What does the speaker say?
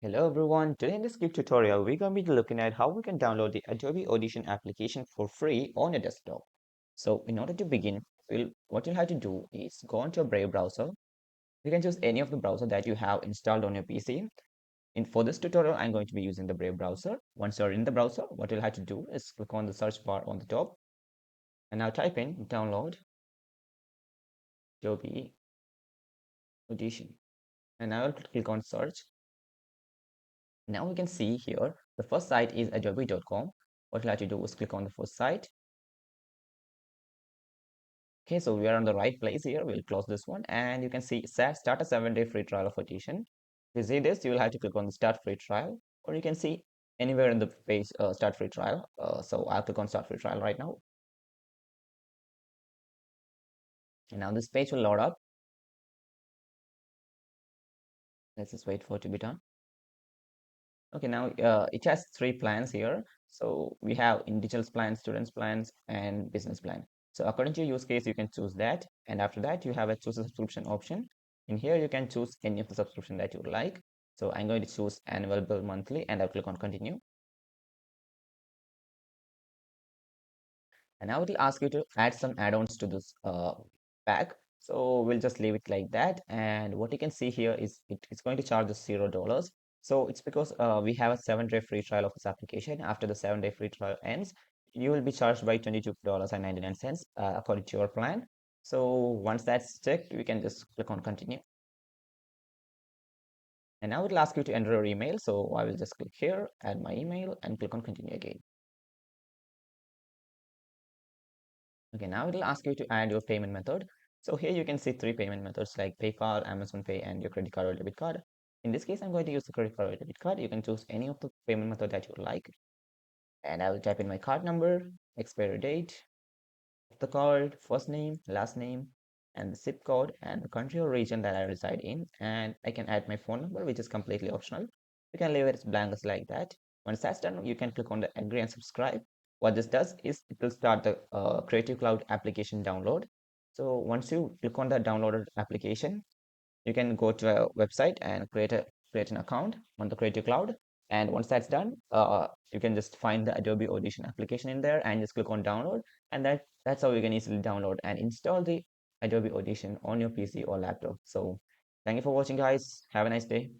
Hello everyone, today in this quick tutorial we're going to be looking at how we can download the Adobe Audition application for free on your desktop. So in order to begin, what you'll have to do is go onto your Brave browser. You can choose any of the browser that you have installed on your PC. For this tutorial, I'm going to be using the Brave browser. Once you're in the browser, what you'll have to do is click on the search bar on the top and now type in download Adobe Audition. And now I'll click on search. Now we can see here the first site is adobe.com. What you'll have to do is click on the first site. Okay, so we are on the right place here. We'll close this one and you can see start a 7-day free trial of Audition. To see this, you will have to click on the start free trial, or you can see anywhere in the page start free trial. So I'll click on start free trial right now. And now this page will load up. Let's just wait for it to be done. Okay, now it has three plans here. So we have individuals plan, students plans, and business plan. So according to your use case, you can choose that. And after that, you have a choose a subscription option. In here, you can choose any of the subscription that you like. So I'm going to choose annual bill monthly and I'll click on continue. And now it will ask you to add some add-ons to this pack. So we'll just leave it like that. And what you can see here is it's going to charge us $0. So it's because we have a 7-day free trial of this application. After the 7-day free trial ends, you will be charged by $22.99 according to your plan. So once that's checked, we can just click on continue. And now it will ask you to enter your email. So I will just click here, add my email, and click on continue again. Okay, now it will ask you to add your payment method. So here you can see three payment methods like PayPal, Amazon Pay, and your credit card or debit card. In this case, I'm going to use the credit card or debit card. You can choose any of the payment method that you like. And I will type in my card number, expiry date of the card, first name, last name, and the zip code and the country or region that I reside in. And I can add my phone number, which is completely optional. You can leave it as blank as like that. Once that's done, you can click on the agree and subscribe. What this does is it will start the Creative Cloud application download. So once you click on the downloaded application, you can go to a website and create an account on the Creative Cloud. And once that's done, you can just find the Adobe Audition application in there and just click on download. And that's how you can easily download and install the Adobe Audition on your PC or laptop. So thank you for watching, guys. Have a nice day.